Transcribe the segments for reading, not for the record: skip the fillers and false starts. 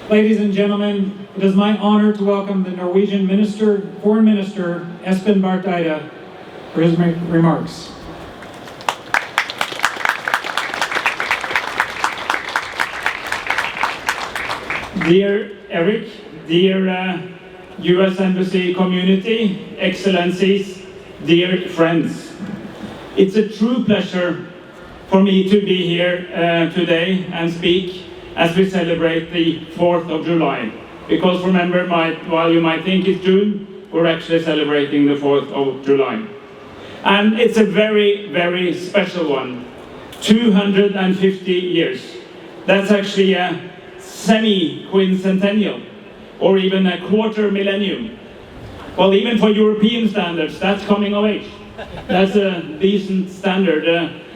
Ladies and gentlemen, it is my honor to welcome the Norwegian Foreign Minister, Espen Barth Eide, for his remarks. Dear Eric, dear U.S. Embassy community, Excellencies, dear friends, it's a true pleasure for me to be here today and speak as we celebrate the 4th of July. Because remember, while you might think it's June, we're actually celebrating the 4th of July. And it's a very, very special one. 250 years. That's actually a semi-quintessential, or even a quarter-millennium. Well, even for European standards, that's coming of age. That's a decent standard.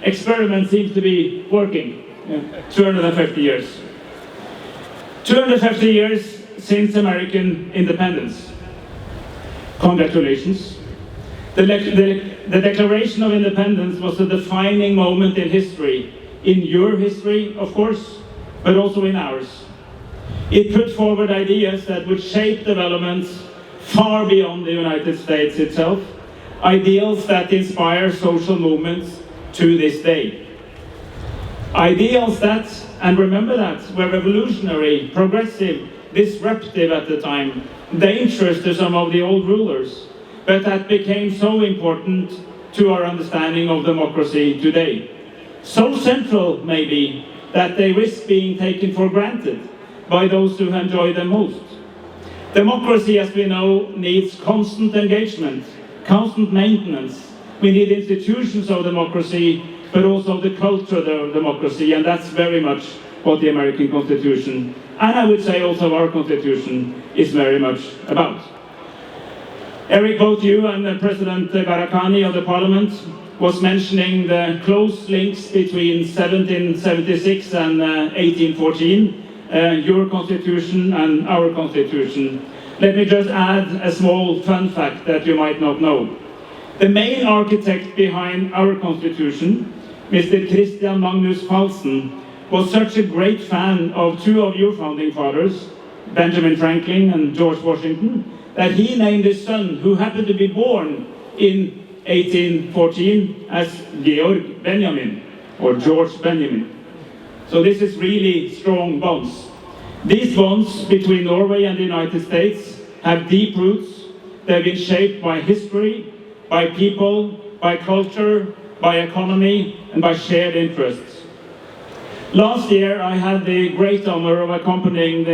Experiment seems to be working. 250 years. 250 years since American independence. Congratulations. The Declaration of Independence was a defining moment in history. In your history, of course, but also in ours. It put forward ideas that would shape developments far beyond the United States itself, ideals that inspire social movements to this day. Ideals that, and remember that, were revolutionary, progressive, disruptive at the time, dangerous to some of the old rulers, but that became so important to our understanding of democracy today. So central, maybe, that they risk being taken for granted by those who enjoy them most. Democracy, as we know, needs constant engagement, constant maintenance. We need institutions of democracy, but also the culture of democracy, and that's very much what the American Constitution, and I would say also our Constitution, is very much about. Eric, both you and President Barakani of the Parliament was mentioning the close links between 1776 and 1814, your Constitution and our Constitution. Let me just add a small fun fact that you might not know. The main architect behind our Constitution, Mr. Christian Magnus Falsen, was such a great fan of two of your founding fathers, Benjamin Franklin and George Washington, that he named his son, who happened to be born in 1814, as Georg Benjamin, or George Benjamin. So this is really strong bonds. These bonds between Norway and the United States have deep roots. They've been shaped by history, by people, by culture, by economy, and by shared interests. Last year, I had the great honor of accompanying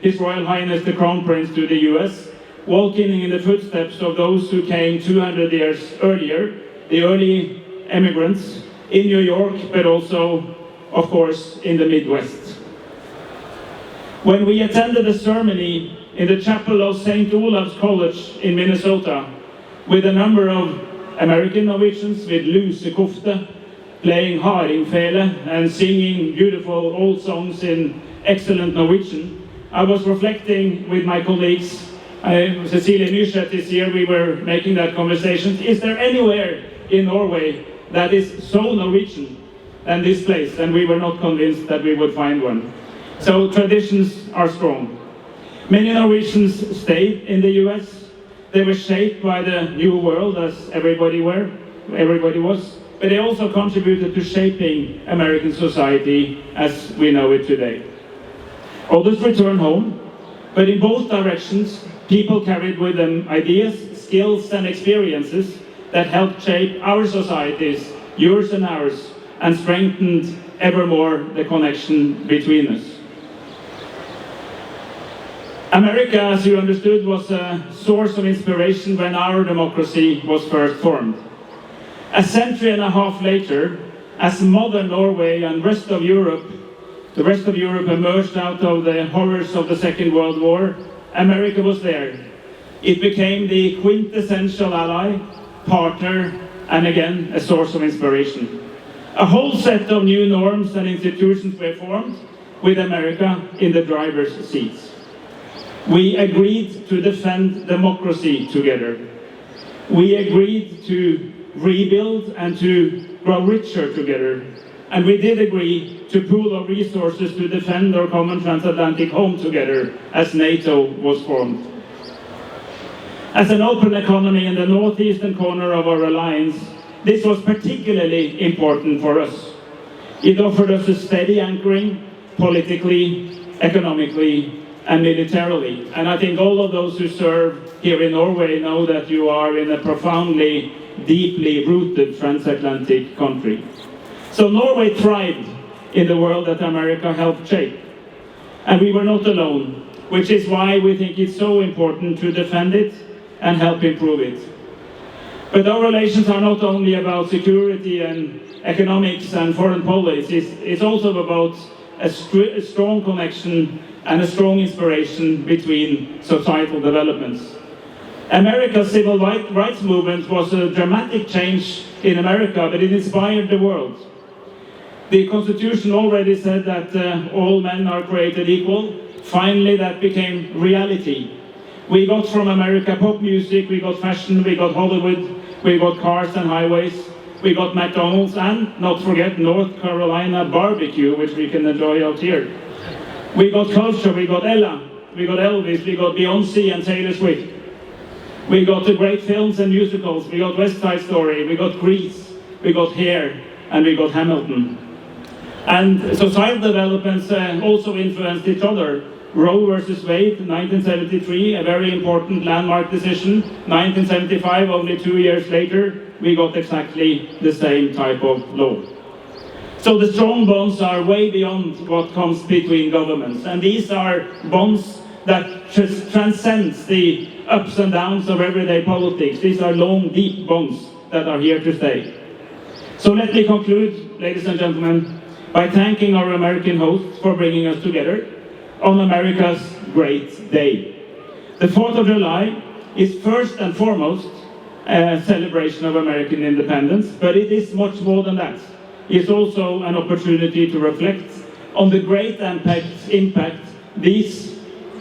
His Royal Highness the Crown Prince to the US, walking in the footsteps of those who came 200 years earlier, the early immigrants in New York, but also, of course, in the Midwest. When we attended a ceremony in the chapel of St. Olav's College in Minnesota, with a number of American Norwegians with loose kofte, playing hardingfele and singing beautiful old songs in excellent Norwegian, I was reflecting with my colleagues. Cecilie Myrseth this year, we were making that conversation. Is there anywhere in Norway that is so Norwegian than this place? And we were not convinced that we would find one. So traditions are strong. Many Norwegians stayed in the US. They were shaped by the new world, as everybody was, but they also contributed to shaping American society as we know it today. Others returned home, but in both directions, people carried with them ideas, skills, and experiences that helped shape our societies, yours and ours, and strengthened ever more the connection between us. America, as you understood, was a source of inspiration when our democracy was first formed. A century and a half later, as modern Norway and the rest of Europe emerged out of the horrors of the Second World War, America was there. It became the quintessential ally, partner, and again, a source of inspiration. A whole set of new norms and institutions were formed, with America in the driver's seats. We agreed to defend democracy together. We agreed to rebuild and to grow richer together. and we did agree to pool our resources to defend our common transatlantic home together as NATO was formed. As an open economy in the northeastern corner of our alliance, this was particularly important for us. It offered us a steady anchoring, politically, economically, and militarily. And I think all of those who serve here in Norway know that you are in a profoundly, deeply rooted transatlantic country. So Norway thrived in the world that America helped shape. And we were not alone, which is why we think it's so important to defend it and help improve it. But our relations are not only about security and economics and foreign policy, it's also about a strong connection and a strong inspiration between societal developments. America's civil rights movement was a dramatic change in America, but it inspired the world. The Constitution already said that all men are created equal. Finally, that became reality. We got from America pop music, we got fashion, we got Hollywood, we got cars and highways, we got McDonald's, and not forget North Carolina barbecue, which we can enjoy out here. We got culture, we got Ella, we got Elvis, we got Beyoncé and Taylor Swift. We got the great films and musicals, we got West Side Story, we got Grease, we got Hair, and we got Hamilton. And societal developments also influenced each other. Roe versus Wade, 1973, a very important landmark decision. 1975, only 2 years later, we got exactly the same type of law. So the strong bonds are way beyond what comes between governments. And these are bonds that transcend the ups and downs of everyday politics. These are long, deep bonds that are here to stay. So let me conclude, ladies and gentlemen, by thanking our American hosts for bringing us together on America's great day. The 4th of July is first and foremost a celebration of American independence, but it is much more than that. It's also an opportunity to reflect on the great impact these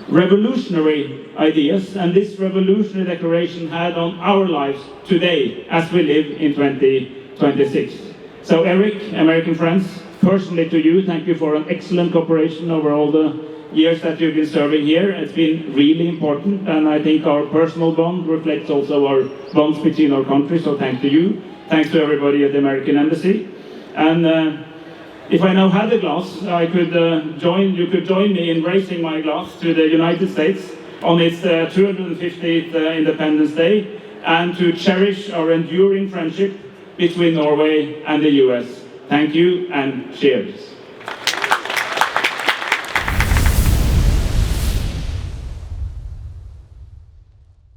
revolutionary ideas and this revolutionary declaration had on our lives today as we live in 2026. So Eric, American friends, personally to you, thank you for an excellent cooperation over all the years that you've been serving here. It's been really important, and I think our personal bond reflects also our bonds between our countries, so thanks to you. Thanks to everybody at the American Embassy. And if I now had a glass, you could join me in raising my glass to the United States on its 250th Independence Day, and to cherish our enduring friendship between Norway and the US. Thank you, and cheers.